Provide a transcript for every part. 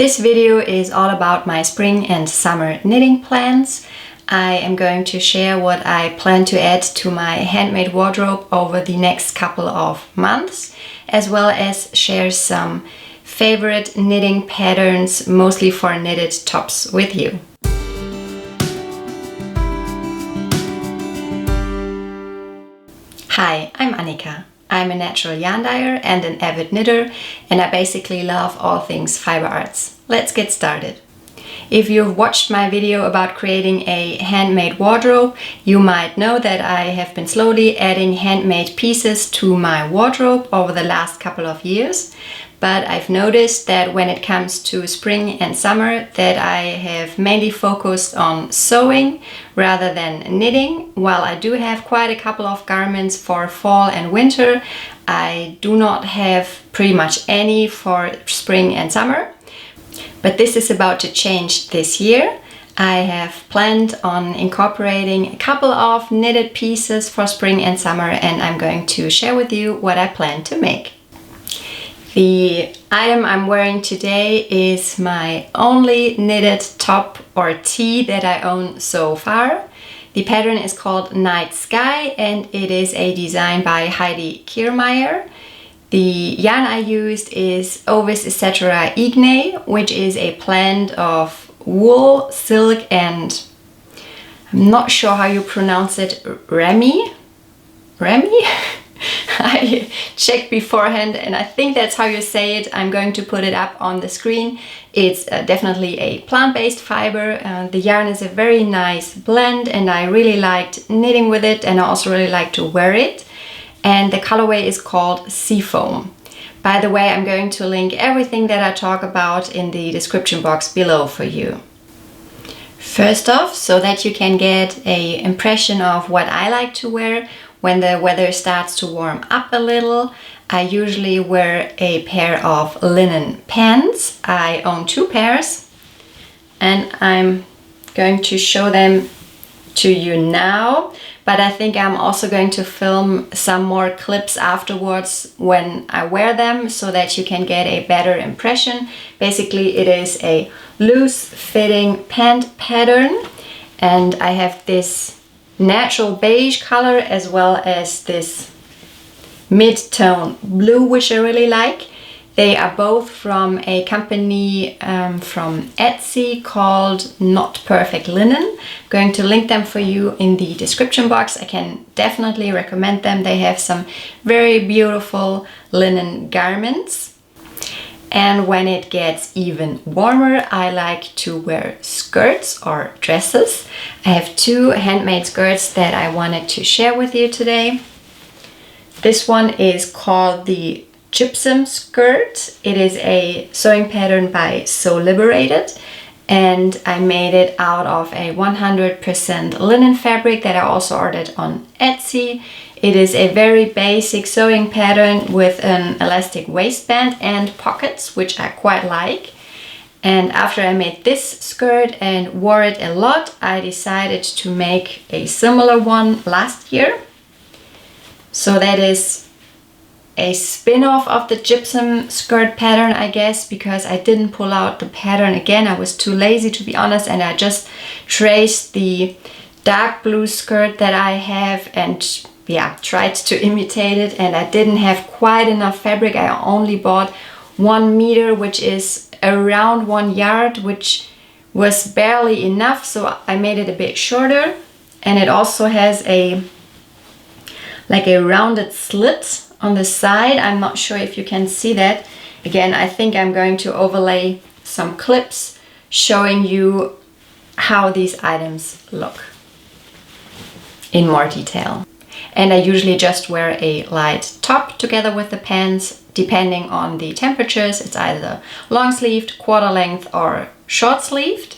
This video is all about my spring and summer knitting plans. I am going to share what I plan to add to my handmade wardrobe over the next couple of months, as well as share some favorite knitting patterns, mostly for knitted tops, with you. Hi, I'm Annika. I'm a natural yarn dyer and an avid knitter, and I basically love all things fiber arts. Let's get started. If you've watched my video about creating a handmade wardrobe, you might know that I have been slowly adding handmade pieces to my wardrobe over the last couple of years. But I've noticed that when it comes to spring and summer that I have mainly focused on sewing rather than knitting. While I do have quite a couple of garments for fall and winter, I do not have pretty much any for spring and summer. But this is about to change this year. I have planned on incorporating a couple of knitted pieces for spring and summer, and I'm going to share with you what I plan to make. The item I'm wearing today is my only knitted top or tee that I own so far. The pattern is called Night Sky and it is a design by Heidi Kirrmaier. The yarn I used is Ovis etc. Igne, which is a blend of wool, silk and I'm not sure how you pronounce it, Remy? I checked beforehand and I think that's how you say it. I'm going to put it up on the screen. It's definitely a plant-based fiber. The yarn is a very nice blend and I really liked knitting with it, and I also really like to wear it. And the colorway is called Seafoam. By the way, I'm going to link everything that I talk about in the description box below for you. First off, so that you can get an impression of what I like to wear, when the weather starts to warm up a little, I usually wear a pair of linen pants. I own 2 pairs and I'm going to show them to you now, but I think I'm also going to film some more clips afterwards when I wear them so that you can get a better impression. Basically, it is a loose fitting pant pattern and I have this natural beige color as well as this mid-tone blue, which I really like. They are both from a company from Etsy called Not Perfect Linen. I'm going to link them for you in the description box. I can definitely recommend them. They have some very beautiful linen garments. And when it gets even warmer, I like to wear skirts or dresses. I have 2 handmade skirts that I wanted to share with you today. This one is called the Gypsum skirt. It is a sewing pattern by Sew Liberated, and I made it out of a 100% linen fabric that I also ordered on Etsy. It is a very basic sewing pattern with an elastic waistband and pockets, which I quite like. And after I made this skirt and wore it a lot, I decided to make a similar one last year. So that is a spin-off of the gypsum skirt pattern, I guess, because I didn't pull out the pattern again. I was too lazy, to be honest, and I just traced the dark blue skirt that I have and tried to imitate it, and I didn't have quite enough fabric. I only bought 1 meter, which is around 1 yard, which was barely enough, so I made it a bit shorter. And it also has a rounded slit on the side. I'm not sure if you can see that. Again, I think I'm going to overlay some clips showing you how these items look in more detail. And I usually just wear a light top together with the pants, depending on the temperatures. It's either long sleeved, quarter length or short sleeved.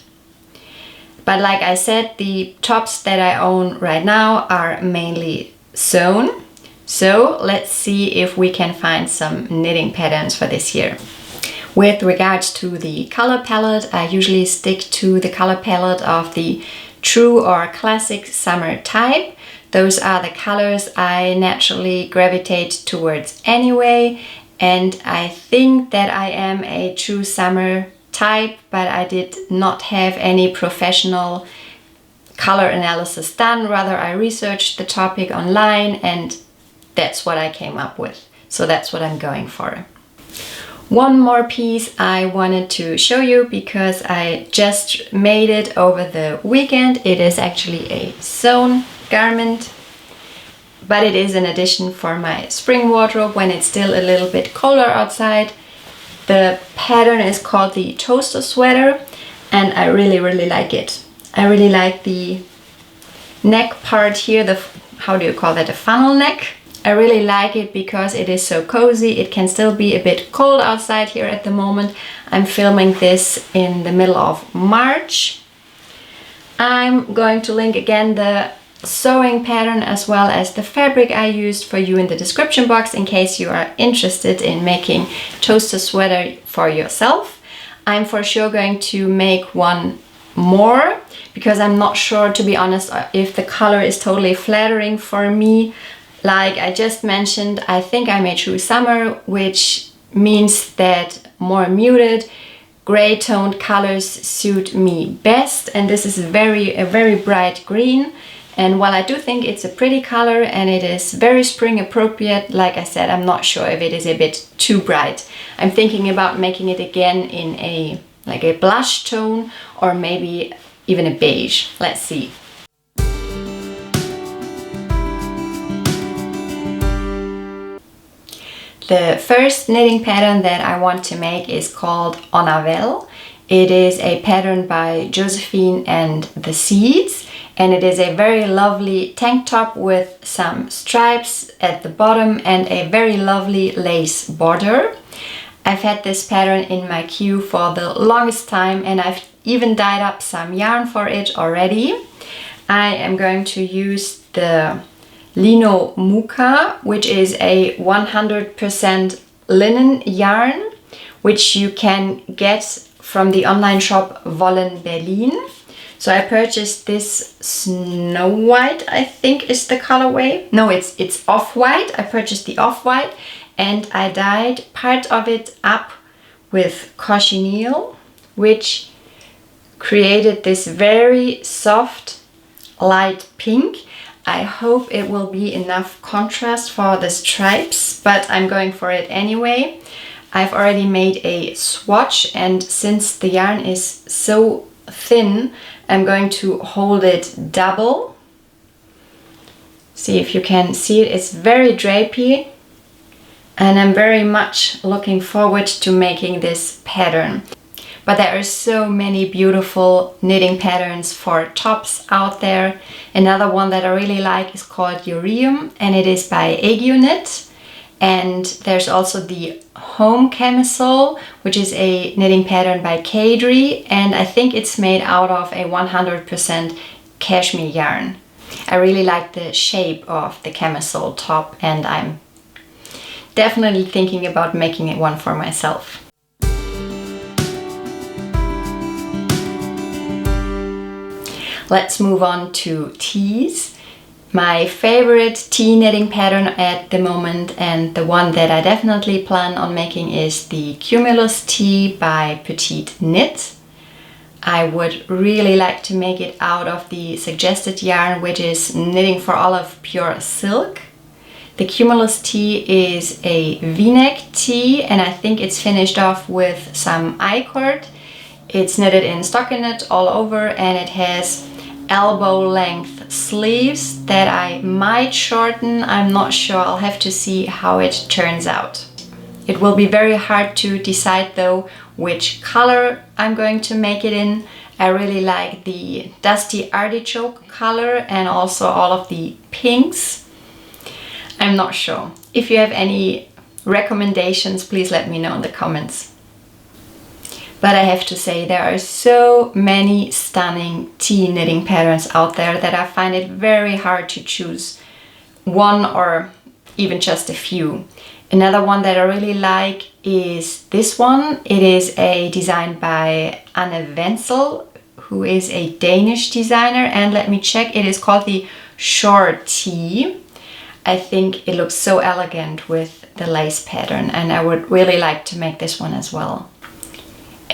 But like I said, the tops that I own right now are mainly sewn. So let's see if we can find some knitting patterns for this year. With regards to the color palette, I usually stick to the color palette of the true or classic summer type. Those are the colors I naturally gravitate towards anyway, and I think that I am a true summer type, but I did not have any professional color analysis done. Rather, I researched the topic online and that's what I came up with. So that's what I'm going for. One more piece I wanted to show you because I just made it over the weekend. It is actually a sewn garment, but it is an addition for my spring wardrobe when it's still a little bit colder outside. The pattern is called the Tastu sweater and I really like it. I really like the neck part here, the, how do you call that, a funnel neck. I really like it because it is so cozy. It can still be a bit cold outside here at the moment. I'm filming this in the middle of March. I'm going to link again the sewing pattern as well as the fabric I used for you in the description box in case you are interested in making Tastu sweater for yourself. I'm for sure going to make one more because I'm not sure, to be honest, if the color is totally flattering for me. Like I just mentioned, I think I made True Summer, which means that more muted, gray toned colors suit me best. And this is a very bright green. And while I do think it's a pretty color and it is very spring appropriate, like I said, I'm not sure if it is a bit too bright. I'm thinking about making it again in a blush tone or maybe even a beige. Let's see. The first knitting pattern that I want to make is called On Avel. It is a pattern by Josephine and the Seeds, and it is a very lovely tank top with some stripes at the bottom and a very lovely lace border. I've had this pattern in my queue for the longest time and I've even dyed up some yarn for it already. I am going to use the Lino Muka, which is a 100% linen yarn, which you can get from the online shop Wollen Berlin. So I purchased this Snow White, I think is the colorway. No, it's Off-White. I purchased the Off-White and I dyed part of it up with cochineal, which created this very soft light pink. I hope it will be enough contrast for the stripes, but I'm going for it anyway. I've already made a swatch and since the yarn is so thin, I'm going to hold it double. See if you can see it, it's very drapey and I'm very much looking forward to making this pattern. But there are so many beautiful knitting patterns for tops out there. Another one that I really like is called Yoreum and it is by Aegyo Knit. And there's also the Home Camisole, which is a knitting pattern by Kadri, and I think it's made out of a 100% cashmere yarn. I really like the shape of the camisole top and I'm definitely thinking about making it one for myself. Let's move on to tees. My favorite tee knitting pattern at the moment and the one that I definitely plan on making is the Cumulus Tee by Petite Knit. I would really like to make it out of the suggested yarn, which is Knitting for Olive Pure Silk. The Cumulus Tee is a V-neck tee and I think it's finished off with some I-cord. It's knitted in stockinette all over and it has elbow length sleeves that I might shorten. I'm not sure, I'll have to see how it turns out. It will be very hard to decide though which color I'm going to make it in. I really like the Dusty Artichoke color and also all of the pinks. I'm not sure. If you have any recommendations, please let me know in the comments. But I have to say there are so many stunning tee knitting patterns out there that I find it very hard to choose one or even just a few. Another one that I really like is this one. It is a design by Anne Wenzel, who is a Danish designer, and let me check, it is called the Scheer Tee. I think it looks so elegant with the lace pattern and I would really like to make this one as well.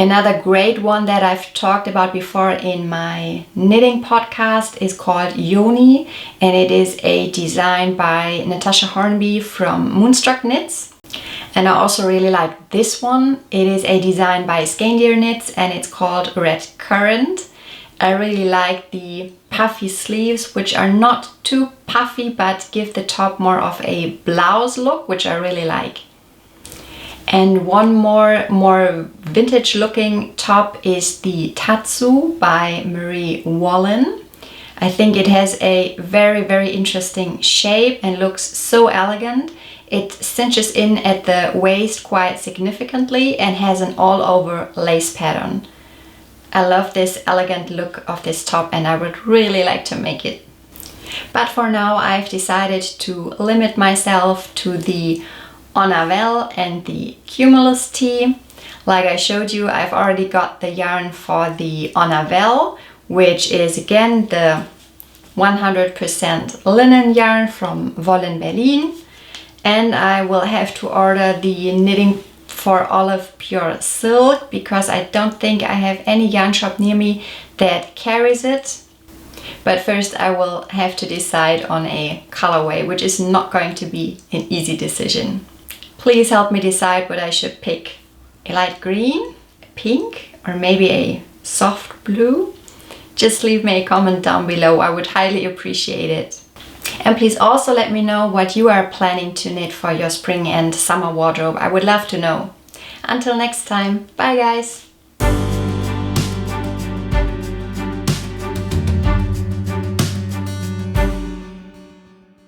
Another great one that I've talked about before in my knitting podcast is called Joni, and it is a design by Natasha Hornby from Moonstruck Knits. And I also really like this one. It is a design by Scandier Knits and it's called Redcurrant. I really like the puffy sleeves, which are not too puffy but give the top more of a blouse look, which I really like. And one more vintage looking top is the Tastu by Marie Wallen. I think it has a very interesting shape and looks so elegant. It cinches in at the waist quite significantly and has an all over lace pattern. I love this elegant look of this top and I would really like to make it. But for now I've decided to limit myself to the Avel and the Cumulus Tee. Like I showed you, I've already got the yarn for the Avel, which is again the 100% linen yarn from Wolle in Berlin. And I will have to order the Knitting for Olive Pure Silk because I don't think I have any yarn shop near me that carries it. But first I will have to decide on a colorway, which is not going to be an easy decision. Please help me decide what I should pick. A light green, a pink, or maybe a soft blue? Just leave me a comment down below, I would highly appreciate it. And please also let me know what you are planning to knit for your spring and summer wardrobe. I would love to know. Until next time, bye guys!